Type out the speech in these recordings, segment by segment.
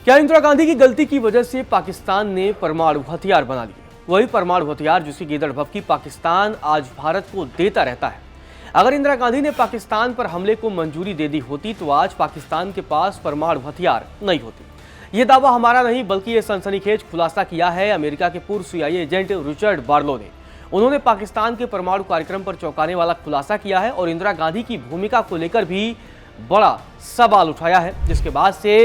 क्या इंदिरा गांधी की गलती की वजह से पाकिस्तान ने परमाणु हथियार बना लिए? वही परमाणु हथियार जिसकी गीदड़ भभकी पाकिस्तान आज भारत को देता रहता है। अगर इंदिरा गांधी ने पाकिस्तान पर हमले को मंजूरी दे दी होती तो आज पाकिस्तान के पास परमाणु हथियार नहीं होती। ये दावा हमारा नहीं बल्कि ये सनसनीखेज खुलासा किया है अमेरिका के पूर्व CIA एजेंट रिचर्ड बार्लो ने। उन्होंने पाकिस्तान के परमाणु कार्यक्रम पर चौंकाने वाला खुलासा किया है और इंदिरा गांधी की भूमिका को लेकर भी बड़ा सवाल उठाया है, जिसके बाद से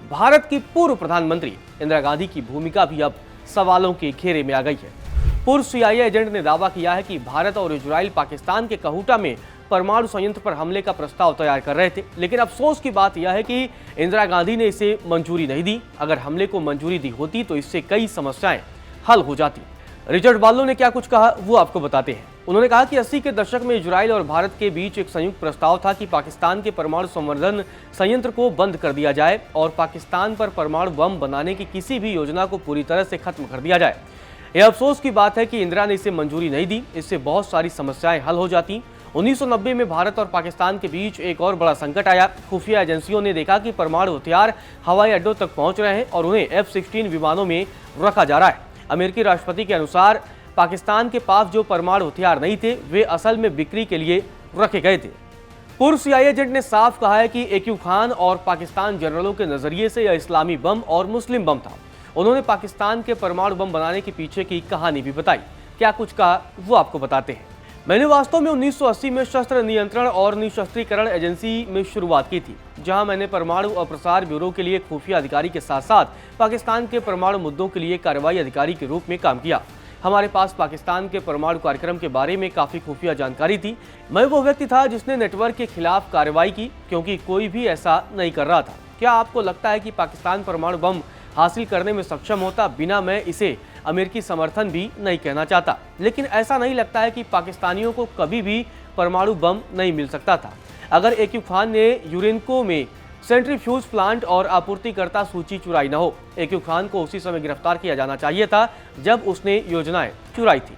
भारत की पूर्व प्रधानमंत्री इंदिरा गांधी की भूमिका भी अब सवालों के घेरे में आ गई है। पूर्व CIA एजेंट ने दावा किया है कि भारत और इजराइल पाकिस्तान के कहूटा में परमाणु संयंत्र पर हमले का प्रस्ताव तैयार कर रहे थे, लेकिन अफसोस की बात यह है कि इंदिरा गांधी ने इसे मंजूरी नहीं दी। अगर हमले को मंजूरी दी होती तो इससे कई समस्याएं हल हो जाती। रिचर्ड बार्लो ने क्या कुछ कहा वो आपको बताते हैं। उन्होंने कहा कि 80 के दशक में इजराइल और भारत के बीच एक संयुक्त प्रस्ताव था कि पाकिस्तान के परमाणु संवर्धन संयंत्र को बंद कर दिया जाए और पाकिस्तान पर परमाणु बम बनाने की किसी भी योजना को पूरी तरह से खत्म कर दिया जाए। यह अफसोस की बात है कि इंदिरा ने इसे मंजूरी नहीं दी, इससे बहुत सारी समस्याएं हल हो जाती। 1990 में भारत और पाकिस्तान के बीच एक और बड़ा संकट आया। खुफिया एजेंसियों ने देखा कि परमाणु हथियार हवाई अड्डों तक पहुंच रहे हैं और उन्हें F-16 विमानों में रखा जा रहा है। अमेरिकी राष्ट्रपति के अनुसार पाकिस्तान के पास जो परमाणु हथियार नहीं थे वे असल में बिक्री के लिए रखे गए थे। पूर्व CIA एजेंट ने साफ कहा है कि AQ खान और पाकिस्तान जनरलों के नजरिए से यह इस्लामी बम और मुस्लिम बम था। उन्होंने पाकिस्तान के परमाणु बम बनाने के पीछे की कहानी भी बताई। क्या कुछ कहा वो आपको बताते हैं। मैंने वास्तव में 1980 में शस्त्र नियंत्रण और निशस्त्रीकरण एजेंसी में शुरुआत की थी, जहां मैंने परमाणु और प्रसार ब्यूरो के लिए खुफिया अधिकारी के साथ साथ पाकिस्तान के परमाणु मुद्दों के लिए कार्रवाई अधिकारी के रूप में काम किया। हमारे पास पाकिस्तान के परमाणु कार्यक्रम के बारे में काफी खुफिया जानकारी थी। मैं वो व्यक्ति था जिसने नेटवर्क के खिलाफ कार्रवाई की, क्योंकि कोई भी ऐसा नहीं कर रहा था। क्या आपको लगता है कि पाकिस्तान परमाणु बम हासिल करने में सक्षम होता बिना मैं इसे अमेरिकी समर्थन भी नहीं कहना चाहता, लेकिन ऐसा नहीं लगता है कि पाकिस्तानियों को कभी भी परमाणु बम नहीं मिल सकता था। अगर AQ खान ने यूरेनको में सेंट्रीफ्यूज प्लांट और आपूर्तिकर्ता सूची चुराई न हो, AQ खान को उसी समय गिरफ्तार किया जाना चाहिए था जब उसने योजनाएं चुराई थी।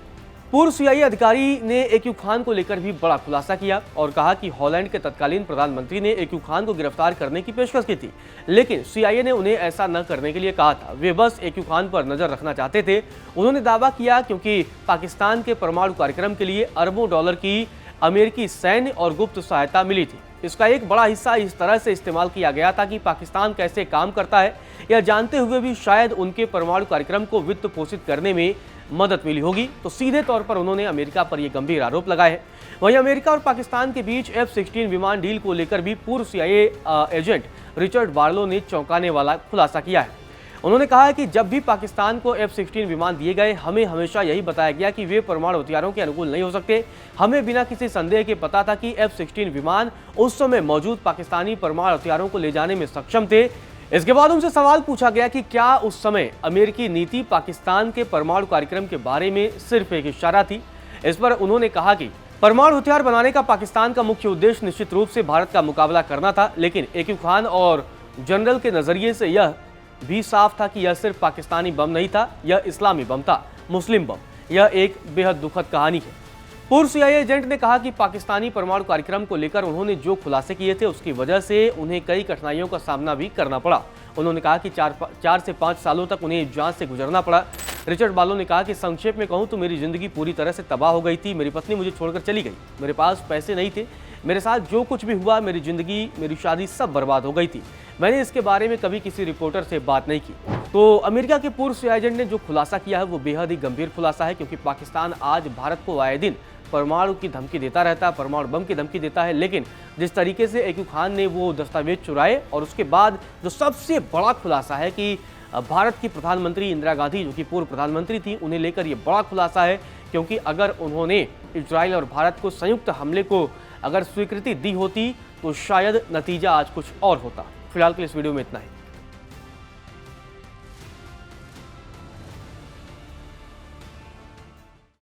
पूर्व CIA अधिकारी ने AQ खान को लेकर भी बड़ा खुलासा किया और कहा कि हॉलैंड के तत्कालीन प्रधानमंत्री ने AQ खान को गिरफ्तार करने की पेशकश की थी, लेकिन CIA ने उन्हें ऐसा न करने के लिए कहा था। वे बस AQ खान पर नजर रखना चाहते थे। उन्होंने दावा किया क्योंकि पाकिस्तान के परमाणु कार्यक्रम के लिए अरबों डॉलर की अमेरिकी सैन्य और गुप्त सहायता मिली थी। इसका एक बड़ा हिस्सा इस तरह से इस्तेमाल किया गया था कि पाकिस्तान कैसे काम करता है यह जानते हुए भी शायद उनके परमाणु कार्यक्रम को वित्त पोषित करने में मदद मिली होगी। तो सीधे तौर पर उन्होंने अमेरिका पर यह गंभीर आरोप लगाए हैं। वहीं अमेरिका और पाकिस्तान के बीच F-16 विमान डील को लेकर भी पूर्व CIA एजेंट रिचर्ड बार्लो ने चौंकाने वाला खुलासा किया है। उन्होंने कहा है कि जब भी पाकिस्तान को F-16 विमान दिए गए, हमें हमेशा यही बताया गया कि वे परमाणु हथियारों के अनुकूल नहीं हो सकते। हमें बिना किसी संदेह के पता था कि F-16 विमान उस समय मौजूद पाकिस्तानी परमाणु हथियारों को ले जाने में सक्षम थे। इसके बाद उनसे सवाल पूछा गया कि क्या उस समय अमेरिकी नीति पाकिस्तान के परमाणु कार्यक्रम के बारे में सिर्फ एक इशारा थी। इस पर उन्होंने कहा कि परमाणु हथियार बनाने का पाकिस्तान का मुख्य उद्देश्य निश्चित रूप से भारत का मुकाबला करना था, लेकिन AQ खान और जनरल के नजरिए से यह भी साफ था कि यह सिर्फ पाकिस्तानी बम नहीं था, यह इस्लामी बम था, मुस्लिम बम। यह एक बेहद दुखद कहानी है। पूर्व CIA एजेंट ने कहा कि पाकिस्तानी परमाणु कार्यक्रम को लेकर उन्होंने जो खुलासे किए थे उसकी वजह से उन्हें कई कठिनाइयों का सामना भी करना पड़ा। उन्होंने कहा कि 4 से 5 सालों तक उन्हें जांच से गुजरना पड़ा। रिचर्ड बार्लो ने कहा कि संक्षेप में कहूं तो मेरी जिंदगी पूरी तरह से तबाह हो गई थी। मेरी पत्नी मुझे छोड़कर चली गई, मेरे पास पैसे नहीं थे, मेरे साथ जो कुछ भी हुआ, मेरी जिंदगी, मेरी शादी सब बर्बाद हो गई थी। मैंने इसके बारे में कभी किसी रिपोर्टर से बात नहीं की। तो अमेरिका के पूर्व CIA एजेंट ने जो खुलासा किया है वो बेहद ही गंभीर खुलासा है, क्योंकि पाकिस्तान आज भारत को आए दिन परमाणु की धमकी देता रहता है, परमाणु बम की धमकी देता है, लेकिन जिस तरीके से AQ खान ने वो दस्तावेज चुराए और उसके बाद जो सबसे बड़ा खुलासा है कि भारत की प्रधानमंत्री इंदिरा गांधी, जो कि पूर्व प्रधानमंत्री थी, उन्हें लेकर ये बड़ा खुलासा है, क्योंकि अगर उन्होंने इजराइल और भारत को संयुक्त हमले को अगर स्वीकृति दी होती तो शायद नतीजा आज कुछ और होता। फिलहाल के लिए इस वीडियो में इतना ही।